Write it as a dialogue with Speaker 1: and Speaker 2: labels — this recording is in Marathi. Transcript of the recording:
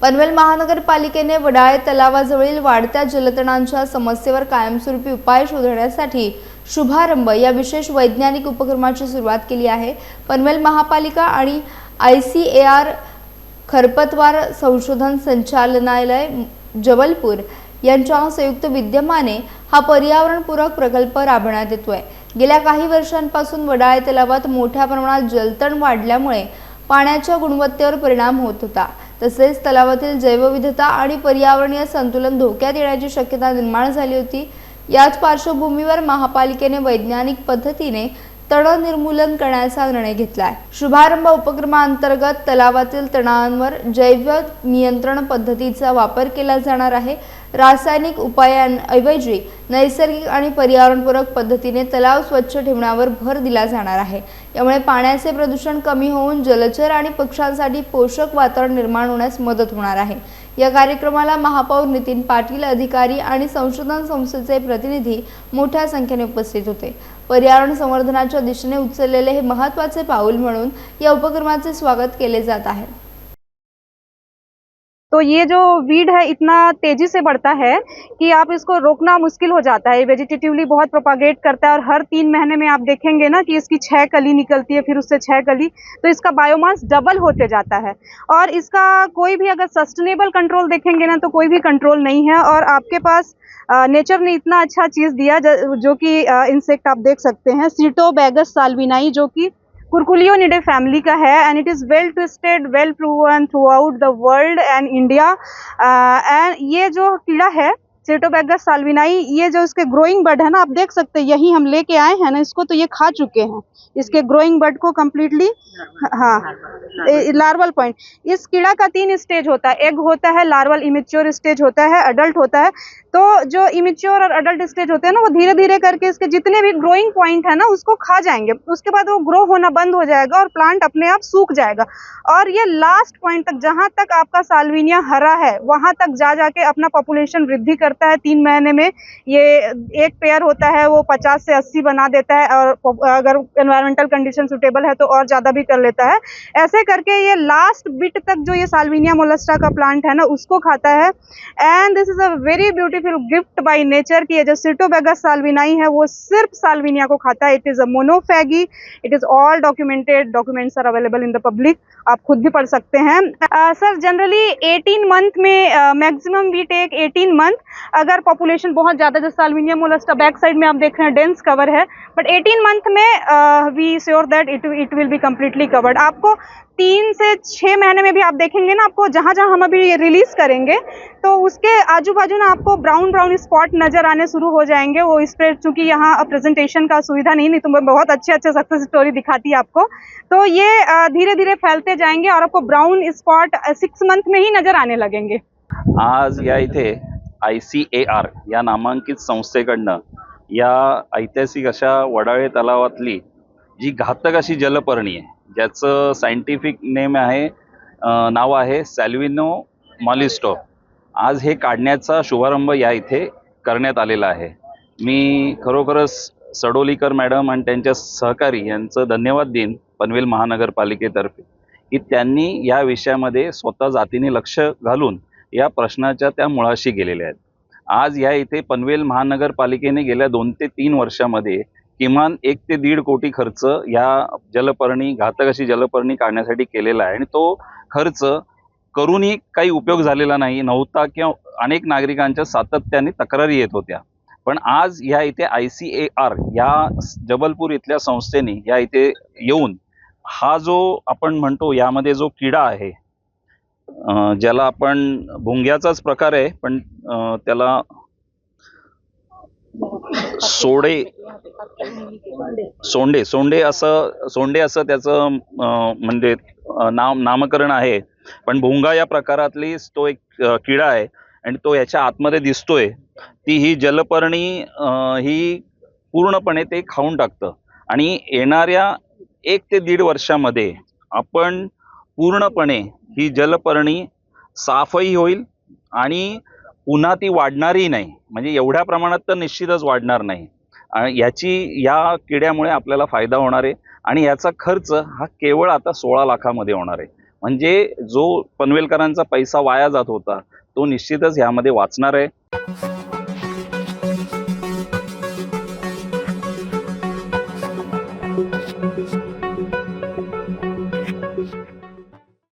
Speaker 1: पनवेल महानगरपालिकेने वडाळे तलावाजवळील वाढत्या जलतणांच्या समस्येवर कायमस्वरूपी उपाय शोधण्यासाठी शुभारंभ या विशेष वैज्ञानिक उपक्रमाची सुरुवात केली आहे। पनवेल महापालिका आणि ICAR खरपतवार संशोधन संचालनालय जबलपूर यांच्या संयुक्त विद्यमाने हा पर्यावरणपूरक प्रकल्प राबवण्यात येतोय। गेल्या काही वर्षांपासून वडाळे तलावात मोठ्या प्रमाणात जलतण वाढल्यामुळे पाण्याच्या गुणवत्तेवर परिणाम होत होता। तसेच तलावातील जैवविविधता आणि पर्यावरणीय संतुलन धोक्यात येण्याची शक्यता निर्माण झाली होती। याच पार्श्वभूमीवर महापालिकेने वैज्ञानिक पद्धतीने तण निर्मूलन करण्याचा निर्णय घेतलाय। शुभारंभ उपक्रमांतर्गत तलावातील तणांवर जैव नियंत्रण पद्धतीचा वापर केला जाणार आहे। रासायनिक उपायांऐवजी नैसर्गिक आणि पर्यावरणपूरक पद्धतीने तलाव स्वच्छ ठेवण्यावर भर दिला जाणार आहे। यामुळे पाण्याचे प्रदूषण कमी होऊन जलचर आणि पक्ष्यांसाठी पोषक वातावरण निर्माण होण्यास मदत होणार आहे। या कार्यक्रमाला महापौर नितीन पाटील, अधिकारी आणि संशोधन संस्थेचे प्रतिनिधी मोठ्या संख्येने उपस्थित होते। पर्यावरण संवर्धनाच्या दिशेने उचललेले हे महत्त्वाचे पाऊल म्हणून या उपक्रमाचे स्वागत केले जात आहे।
Speaker 2: तो ये जो वीड है इतना तेजी से बढ़ता है कि आप इसको रोकना मुश्किल हो जाता है। वेजिटेटिवली बहुत प्रोपागेट करता है और हर 3 महीने में आप देखेंगे ना कि इसकी 6 कली निकलती है, फिर उससे 6 कली, तो इसका बायोमास डबल होते जाता है। और इसका कोई भी अगर सस्टेनेबल कंट्रोल देखेंगे ना तो कोई भी कंट्रोल नहीं है। और आपके पास नेचर ने इतना अच्छा चीज़ दिया जो कि इंसेक्ट आप देख सकते हैं, सिटोबैगस साल्विनाई, जो कि कुरकुलियोनिडे फैमिली का है end it is well twisted, well proven through out the world end India. End ये जो कीड़ा है सिटोबैगस साल्विनाई, ये जो इसके ग्रोइंग बर्ड है ना, आप देख सकते हैं, यही हम लेके आए हैं ना इसको, तो ये खा चुके हैं इसके ग्रोइंग बर्ड को कम्प्लीटली। हाँ, लार्वल पॉइंट। इस कीड़ा का 3 स्टेज होता है, एग होता है, लार्वल इमेच्योर स्टेज होता है, अडल्ट होता है। तो जो इमेच्योर और अडल्ट स्टेज होते हैं ना, वो धीरे धीरे करके इसके जितने भी ग्रोइंग पॉइंट है ना उसको खा जाएंगे। उसके बाद वो ग्रो होना बंद हो जाएगा और प्लांट अपने आप सूख जाएगा। और ये लास्ट पॉइंट तक, जहाँ तक आपका साल्विनिया हरा है, वहां तक जा जाके अपना पॉपुलेशन वृद्धि करता है। 3 महीने में ये एक पेयर होता है, वो 50 से 80 बना देता है, और अगर एनवायरमेंटल कंडीशन सुटेबल है तो और ज्यादा भी कर लेता है। ऐसे करके ये लास्ट बिट तक जो ये साल्विनिया मोलस्ट्रा का प्लांट है ना उसको खाता है। End this is a very beautiful gift by nature कि ये जो सिटोबैगस साल्विनाई है वो सिर्फ साल्विनिया को खाता है। It is a monophagy, it is all documented, documents are available in the public, आप खुद भी पढ़ सकते हैं। सर जनरली 18 मंथ में मैक्सिमम वी टेक 18 मंथ। अगर पॉपुलेशन बहुत ज़्यादा, जो साल्विनिया मोलस्ट्रा बैक साइड में आप देख रहे हैं डेंस कवर है, बट 18 मंथ में we sure that it will be completely covered. आपको 3 से 6 महीने में भी आप देखेंगे ना, आपको जहाँ जहाँ हम अभी रिलीज करेंगे तो उसके आजू बाजू ना आपको ब्राउन ब्राउन स्पॉट नजर आने शुरू हो जाएंगे। वो इस पर चूंकि यहाँ प्रेजेंटेशन का सुविधा नहीं तो मैं बहुत अच्छे सक्सेस स्टोरी दिखाती है आपको। तो ये धीरे धीरे फैलते जाएंगे और आपको ब्राउन स्पॉट 6 मंथ में ही नजर आने लगेंगे।
Speaker 3: आज या इथे ICAR या नामांकित संस्थेकडनं या ऐतिहासिक अशा वडाळे तलावातली जी घातक अशी जलपर्णी आहे, ज्याचं सायंटिफिक नाव आहे सॅल्विनो मॉलिस्टो, आज हे काढण्याचा शुभारंभ या इथे करण्यात आलेला आहे। मी खरोखरच सडोलीकर मॅडम आणि त्यांच्या सहकारी यांचं धन्यवाद देईन पनवेल महानगरपालिकेतर्फे की त्यांनी या विषयामध्ये स्वतः जातीने लक्ष घालून या प्रश्नाच्या त्या मुळाशी गेलेल्या आहेत। आज या इथे पनवेल महानगरपालिकेने गेल्या 2 ते 3 वर्षामध्ये किमान 1 ते 1.5 कोटी खर्च या जलपर्णी, घातक अशी जलपर्णी काढण्यासाठी केलेला आहे। आणि तो खर्च करूनही काही उपयोग झालेला नव्हता किंवा अनेक नागरिकांच्या सातत्याने तक्रारी येत होत्या। पण आज या इथे ICAR या जबलपूर इथल्या संस्थेने या इथे येऊन हा जो आपण म्हणतो यामध्ये जो किडा आहे, ज्याला आपण भुंग्याचाच प्रकार आहे, पण त्याला सोंडे असं त्याचं म्हणजे नामकरण आहे। पण भुंगा या प्रकारातली तो एक किडा आहे आणि तो याच्या आतमध्ये दिसतोय। ती ही जलपर्णी ही पूर्णपणे ते खाऊन टाकतं आणि येणाऱ्या 1 ते 1.5 वर्षामध्ये आपण पूर्णपणे ही जलपर्णी साफही होईल आणि पुन्हा ती वाढणारही नाही, म्हणजे एवढ्या प्रमाणात तर निश्चितच वाढणार नाही। याची या किड्यामुळे आपल्याला फायदा होणार आहे आणि याचा खर्च हा केवळ आता 16 लाखामध्ये होणार आहे। म्हणजे जो पनवेलकरांचा पैसा वाया जात होता तो निश्चितच यामध्ये वाचणार आहे.